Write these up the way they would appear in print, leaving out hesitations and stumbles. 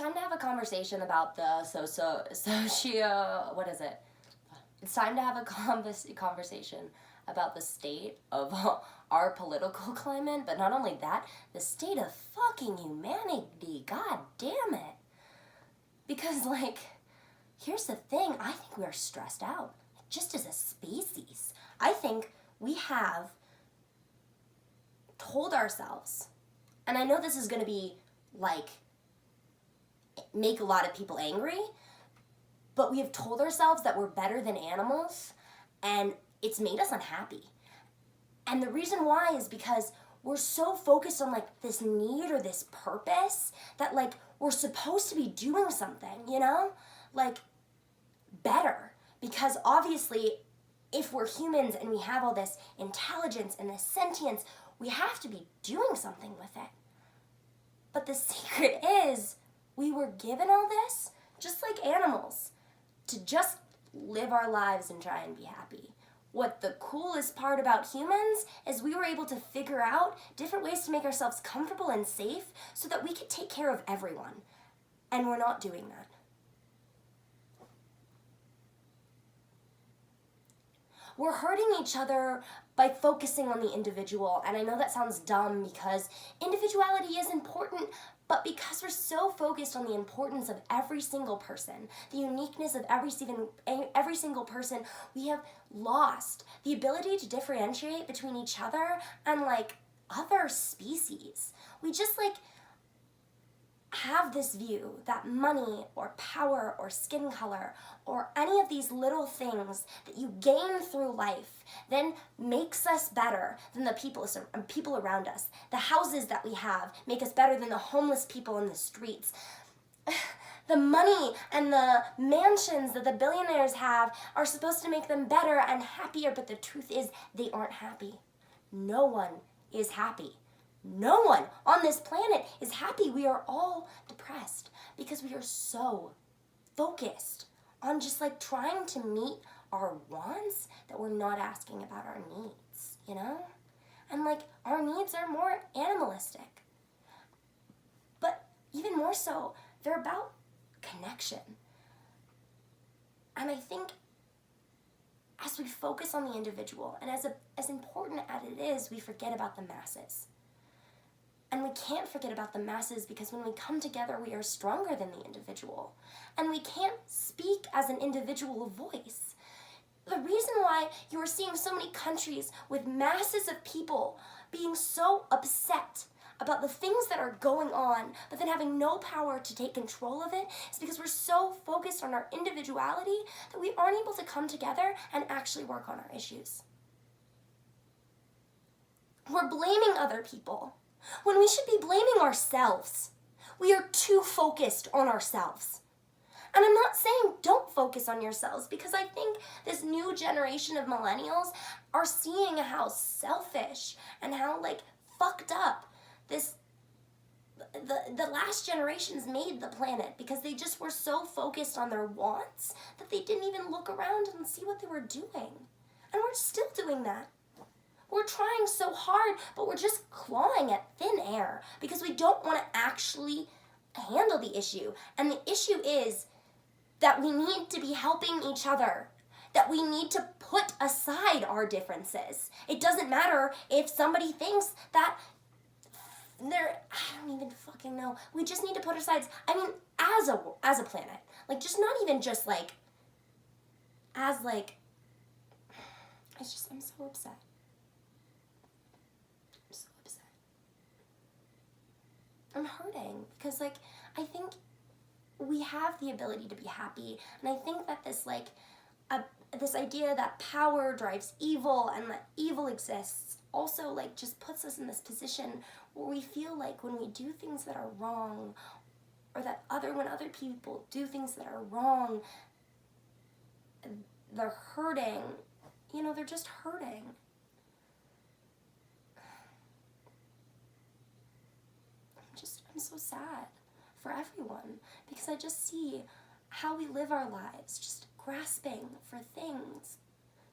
time to have a conversation about the what is it? It's time to have a conversation about the state of our political climate, but not only that, the state of fucking humanity. God damn it. Because, like, here's the thing. I think we are stressed out, just as a species. I think we have told ourselves, and I know this is going to be, like, make a lot of people angry, but we have told ourselves that we're better than animals, and it's made us unhappy. And the reason why is because we're so focused on, like, this need or this purpose that, like, we're supposed to be doing something, you know? Like, better. Because obviously, if we're humans and we have all this intelligence and this sentience, we have to be doing something with it. But the secret is, we were given all this, just like animals, to just live our lives and try and be happy. What the coolest part about humans is we were able to figure out different ways to make ourselves comfortable and safe so that we could take care of everyone. And we're not doing that. We're hurting each other by focusing on the individual. And I know that sounds dumb because individuality is important, but because we're so focused on the importance of every single person, the uniqueness of every single person, we have lost the ability to differentiate between each other and, like, other species. We just, like, have this view that money or power or skin color or any of these little things that you gain through life then makes us better than the people around us. The houses that we have make us better than the homeless people in the streets. The money and the mansions that the billionaires have are supposed to make them better and happier, but the truth is they aren't happy. No one is happy. No one on this planet is happy. We are all depressed because we are so focused on just, like, trying to meet our wants that we're not asking about our needs, you know? And, like, our needs are more animalistic. But even more so, they're about connection. And I think as we focus on the individual, and as important as it is, we forget about the masses. And we can't forget about the masses because when we come together, we are stronger than the individual. And we can't speak as an individual voice. The reason why you are seeing so many countries with masses of people being so upset about the things that are going on, but then having no power to take control of it, is because we're so focused on our individuality that we aren't able to come together and actually work on our issues. We're blaming other people when we should be blaming ourselves. We are too focused on ourselves. And I'm not saying don't focus on yourselves, because I think this new generation of millennials are seeing how selfish and how, like, fucked up the last generations made the planet, because they just were so focused on their wants that they didn't even look around and see what they were doing. And we're still doing that. We're trying so hard, but we're just clawing at thin air because we don't want to actually handle the issue. And the issue is that we need to be helping each other, that we need to put aside our differences. It doesn't matter if somebody thinks that I don't even fucking know. We just need to put aside, I mean, as a planet. Like, just not even just, like, as, like, I'm so upset. I'm hurting because, like, I think we have the ability to be happy, and I think that this, like, this idea that power drives evil and that evil exists also, like, just puts us in this position where we feel like when we do things that are wrong, or when other people do things that are wrong, they're hurting. You know, they're just hurting. I'm so sad for everyone because I just see how we live our lives, just grasping for things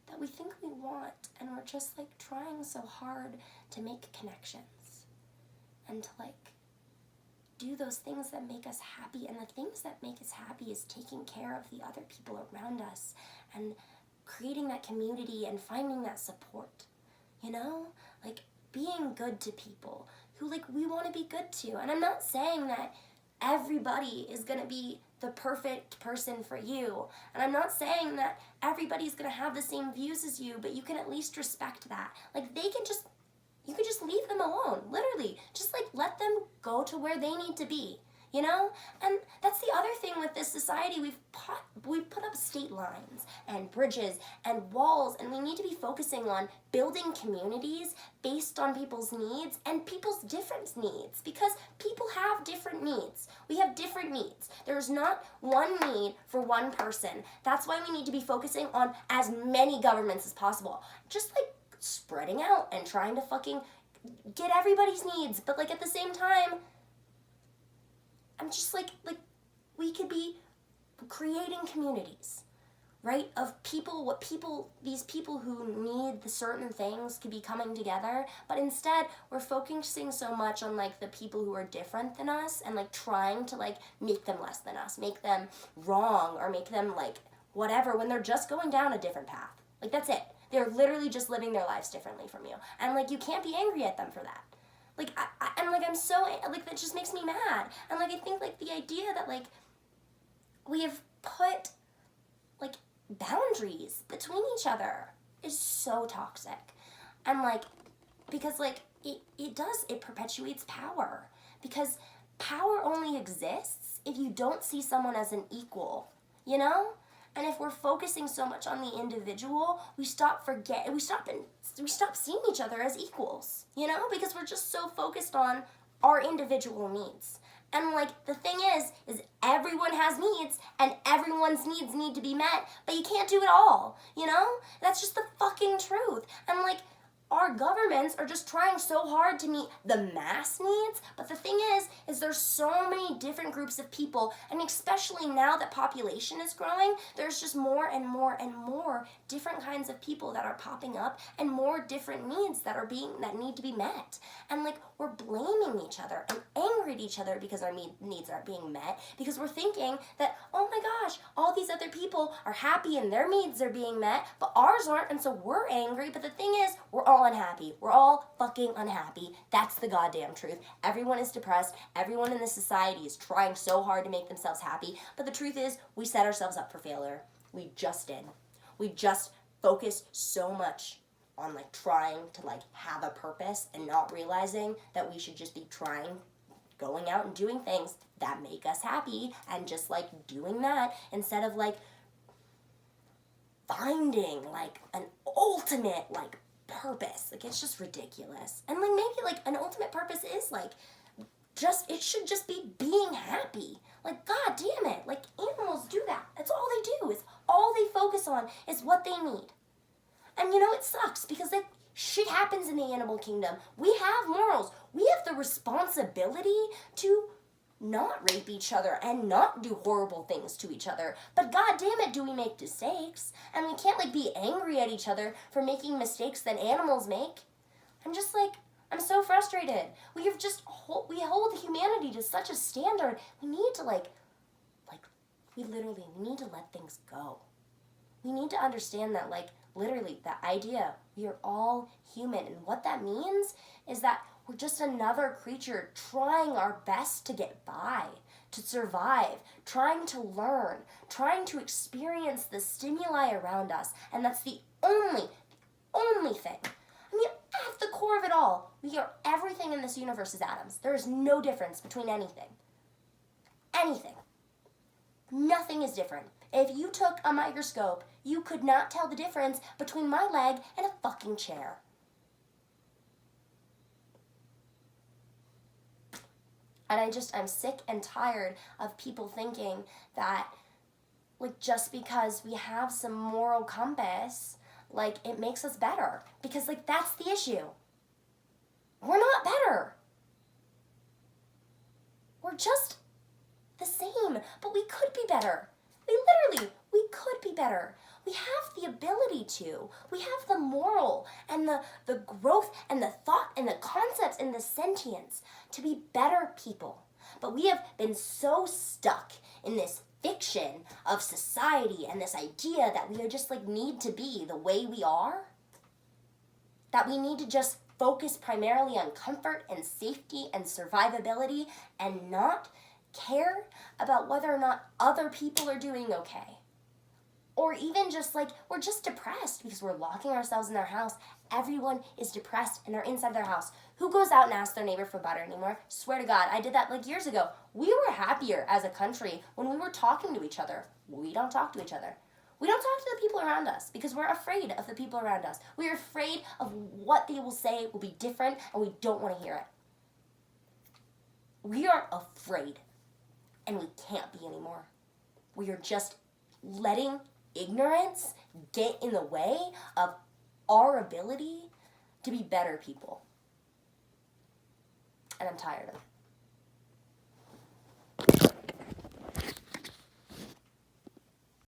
that we think we want, and we're just, like, trying so hard to make connections and to, like, do those things that make us happy. And the things that make us happy is taking care of the other people around us and creating that community and finding that support, you know? Like being good to people who like we want to be good to. And I'm not saying that everybody is going to be the perfect person for you. And I'm not saying that everybody's going to have the same views as you, but you can at least respect that. Like you could just leave them alone, literally. Just like let them go to where they need to be, you know? And that's the other thing with this society. We've put up state lines and bridges and walls, and we need to be focusing on building communities based on people's needs and people's different needs, because people have different needs. We have different needs. There's not one need for one person. That's why we need to be focusing on as many governments as possible. Just like spreading out and trying to fucking get everybody's needs, but like at the same time, I'm just like we could be creating communities, right? Of these people who need the certain things could be coming together, but instead we're focusing so much on like the people who are different than us and like trying to like make them less than us, make them wrong, or make them like whatever, when they're just going down a different path. Like that's it. They're literally just living their lives differently from you. And like you can't be angry at them for that. Like I'm so like that just makes me mad. And like I think like the idea that like we have put like boundaries between each other is so toxic. And like because like it perpetuates power, because power only exists if you don't see someone as an equal, you know? And if we're focusing so much on the individual, we stop seeing each other as equals, you know? Because we're just so focused on our individual needs. And like the thing is everyone has needs and everyone's needs need to be met, but you can't do it all, you know? That's just the fucking truth. And like our governments are just trying so hard to meet the mass needs, but the thing is there's so many different groups of people, and especially now that population is growing, there's just more and more and more different kinds of people that are popping up, and more different needs that need to be met. And like we're blaming each other and angry at each other because our needs aren't being met, because we're thinking that, oh my gosh, all these other people are happy and their needs are being met, but ours aren't, and so we're angry. But the thing is, we're all unhappy. We're all fucking unhappy. That's the goddamn truth. Everyone is depressed. Everyone in this society is trying so hard to make themselves happy. But the truth is, we set ourselves up for failure. We just did. We just focused so much on like trying to like have a purpose and not realizing that we should just be going out and doing things that make us happy, and just like doing that instead of like finding like an ultimate like purpose. Like it's just ridiculous. And like maybe like an ultimate purpose is like it should just be being happy. Like god damn it, like animals do that. That's all they do, is all they focus on is what they need. And you know, it sucks because like shit happens in the animal kingdom. We have morals. We have the responsibility to not rape each other and not do horrible things to each other. But god damn it, do we make mistakes? And we can't like be angry at each other for making mistakes that animals make. I'm so frustrated. We hold humanity to such a standard. We need to we need to let things go. We need to understand that literally the idea we are all human, and what that means is that we're just another creature trying our best to get by, to survive, trying to learn, trying to experience the stimuli around us, and that's the only thing. I mean, at the core of it all, everything in this universe is atoms. There is no difference between anything. Anything. Nothing is different. If you took a microscope, you could not tell the difference between my leg and a fucking chair. And I'm sick and tired of people thinking that, just because we have some moral compass, it makes us better. Because, that's the issue. We're not better. We're just the same, but we could be better. We could be better. We have the ability to. We have the moral and the growth and the thought and the concepts and the sentience to be better people. But we have been so stuck in this fiction of society and this idea that we are just like need to be the way we are, that we need to just focus primarily on comfort and safety and survivability and not care about whether or not other people are doing okay. Or even just like, we're just depressed because we're locking ourselves in our house. Everyone is depressed and they're inside their house. Who goes out and asks their neighbor for butter anymore? Swear to God, I did that like years ago. We were happier as a country when we were talking to each other. We don't talk to each other. We don't talk to the people around us because we're afraid of the people around us. We're afraid of what they will say will be different and we don't want to hear it. We are afraid and we can't be anymore. We are just letting ignorance get in the way of our ability to be better people. And I'm tired of it.